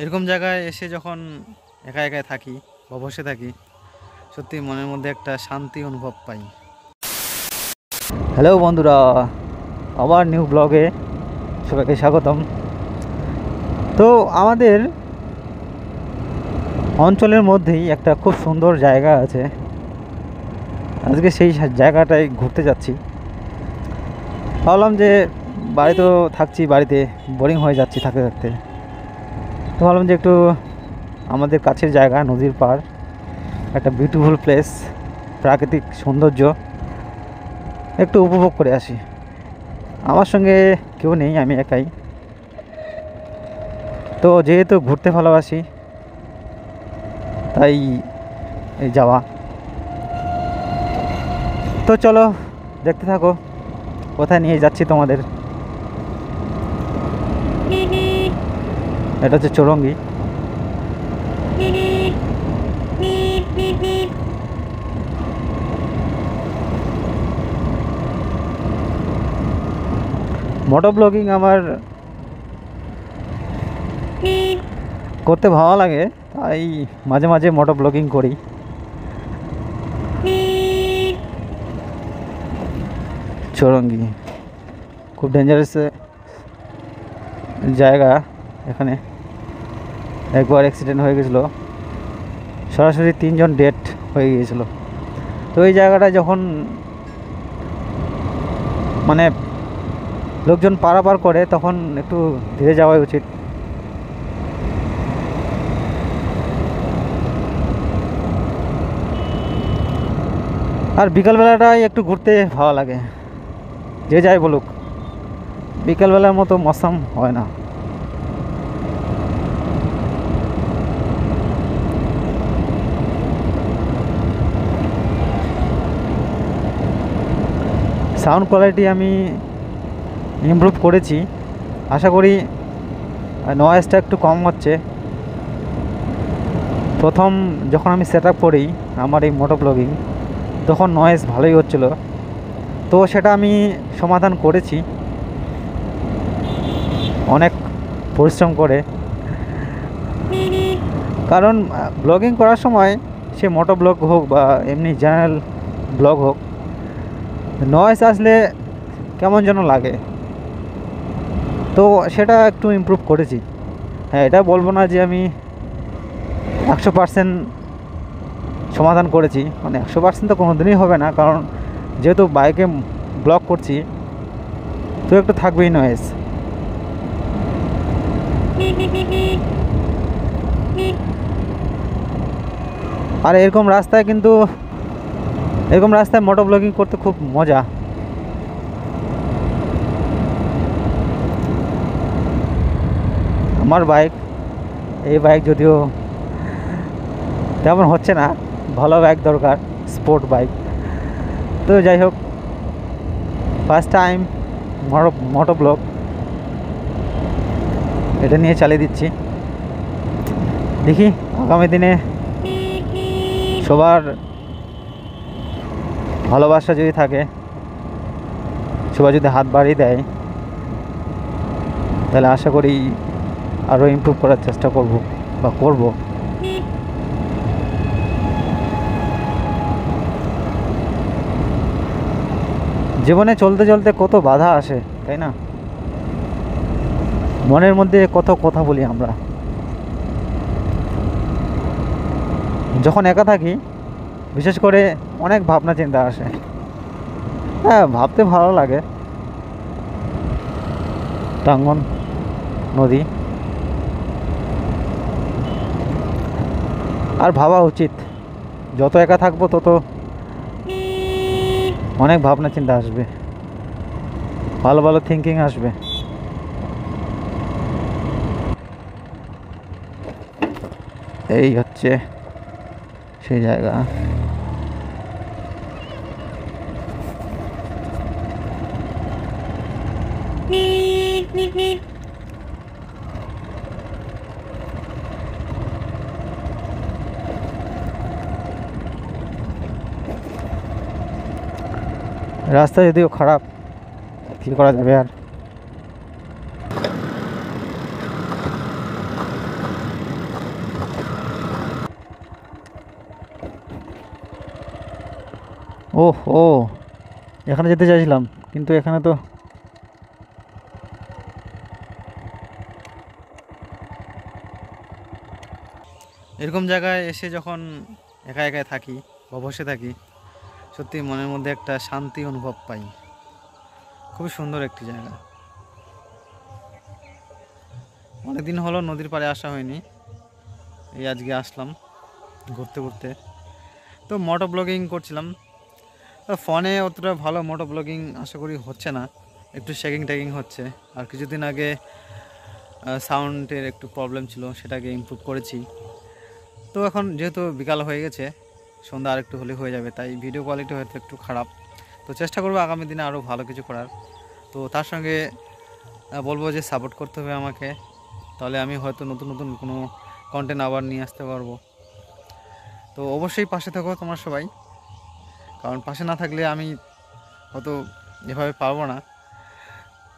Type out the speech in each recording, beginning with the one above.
এরকম জায়গায় এসে যখন একা একাই থাকি বা বসে থাকি, সত্যি মনের মধ্যে একটা শান্তি অনুভব পাই। হ্যালো বন্ধুরা, আবার নিউ ব্লগে সবাইকে স্বাগতম। তো আমাদের অঞ্চলের মধ্যেই একটা খুব সুন্দর জায়গা আছে, আজকে সেই জায়গাটায় ঘুরতে যাচ্ছি। ভাবলাম যে বাড়িতেও থাকছি, বাড়িতে বোরিং হয়ে যাচ্ছি থাকতে থাকতে, তো ভাবলাম যে একটু আমাদের কাছের জায়গা, নদীর পাড়, একটা বিউটিফুল প্লেস, প্রাকৃতিক সৌন্দর্য একটু উপভোগ করে আসি। আমার সঙ্গে কেউ নেই, আমি একাই। তো যেহেতু ঘুরতে ভালোবাসি, তাই এই যাওয়া। তো চলো দেখতে থাকো কোথায় নিয়ে যাচ্ছি তোমাদের। এটা হচ্ছে চৌরঙ্গি। মোটো ব্লগিং আমার করতে ভালো লাগে, তাই মাঝে মাঝে মোটো ব্লগিং করি। চৌরঙ্গি খুব ডেঞ্জারাস জায়গা। এখানে একবার অ্যাক্সিডেন্ট হয়ে গেছিলো, সরাসরি 3 জন ডেথ হয়ে গিয়েছিল। তো এই জায়গাটা যখন মানে লোকজন পারাপার করে, তখন একটু ধীরে যাওয়াই উচিত। আর বিকালবেলাটাই একটু ঘুরতে ভালো লাগে, যে যাই বলুক, বিকালবেলার মতো মৌসুম হয় না। সাউন্ড কোয়ালিটি আমি ইমপ্রুভ করেছি, আশা করি নয়েজটা একটু কম হচ্ছে। প্রথম যখন আমি সেট আপ করি আমার এই মোটো ব্লগিং, তখন নয়েজ ভালোই হচ্ছিল, তো সেটা আমি সমাধান করেছি অনেক পরিশ্রম করে। কারণ ব্লগিং করার সময়, সে মোটো ব্লগ হোক বা এমনি জেনারেল ব্লগ হোক, নয়েজ আসলে কেমন যেন লাগে, তো সেটা একটু ইমপ্রুভ করেছি। হ্যাঁ, এটা বলবো না যে আমি 100% সমাধান করেছি, মানে 100% তো কোনো দিনই হবে না, কারণ যেহেতু বাইকে ব্লগ করছি, তো একটু থাকবেই নয়েজ। আর এরকম রাস্তায় মোটো ব্লগিং করতে খুব মজা। আমার এই বাইক যদিও তেমন হচ্ছে না, ভালো বাইক দরকার, স্পোর্ট বাইক। তো যাই হোক, ফার্স্ট টাইম মোটো ব্লগ এটা নিয়ে চালিয়ে দিচ্ছি। দেখি আগামী দিনে সবার ভালোবাসা যদি থাকে, সবাই যদি হাত বাড়িয়ে দেয়, তাহলে আশা করি আরও ইমপ্রুভ করার চেষ্টা করব। জীবনে চলতে চলতে কত বাধা আসে, তাই না? মনের মধ্যে কত কথা বলি আমরা। যখন একা থাকি, বিশেষ করে অনেক ভাবনা চিন্তা আসে। হ্যাঁ, ভাবতে ভালো লাগে। টাঙ্গন নদী, আর ভাবা উচিত। যত একা থাকবো তত অনেক ভাবনা চিন্তা আসবে, ভালো ভালো থিঙ্কিং আসবে। এই হচ্ছে সেই জায়গা। রাস্তা যদিও খারাপ, কী করা যাবে আর। ওহ ও, এখানে যেতে চাইছিলাম কিন্তু এখানে তো এরকম জায়গায় এসে যখন একা একা থাকি বা বসে থাকি, সত্যি মনের মধ্যে একটা শান্তি অনুভব পাই। খুবই সুন্দর একটি জায়গা। অনেকদিন হলো নদীর পাড়ে আসা হয়নি, এই আজকে আসলাম ঘুরতে ঘুরতে। তো মোটো ব্লগিং করছিলাম, তো ফোনে অতটা ভালো মোটো ব্লগিং আশা করি হচ্ছে না, একটু শেকিং টেকিং হচ্ছে। আর কিছুদিন আগে সাউন্ডের একটু প্রবলেম ছিল, সেটাকে ইমপ্রুভ করেছি। তো এখন যেহেতু বিকাল হয়ে গেছে, সন্ধ্যা আর একটু হলে হয়ে যাবে, তাই ভিডিও কোয়ালিটি হয়তো একটু খারাপ। তো চেষ্টা করবো আগামী দিনে আরও ভালো কিছু করার। তো তার সঙ্গে বলবো যে সাপোর্ট করতে হবে আমাকে, তাহলে আমি হয়তো নতুন নতুন কোনো কন্টেন্ট আবার নিয়ে আসতে পারবো। তো অবশ্যই পাশে থাকো তোমরা সবাই, কারণ পাশে না থাকলে আমি হয়তো এভাবে পারবো না,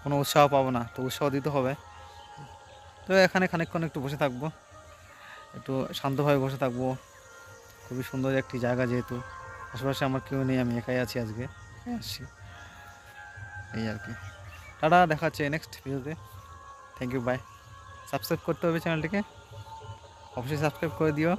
কোনো উৎসাহ পাবো না। তো উৎসাহ দিতে হবে। তো এখানে খানিকক্ষণ একটু বসে থাকবো, একটু শান্তভাবে বসে থাকবো। খুবই সুন্দর একটি জায়গা, যেহেতু আশেপাশে আমার কেউ নেই, আমি একাই আছি আজকে, একাই আসছি, এই আর কি। টাটা, দেখা হচ্ছে নেক্সট ভিডিওতে। Thank you, by. সাবস্ক্রাইব করতে হবে চ্যানেলটিকে, অবশ্যই সাবস্ক্রাইব করে দিও।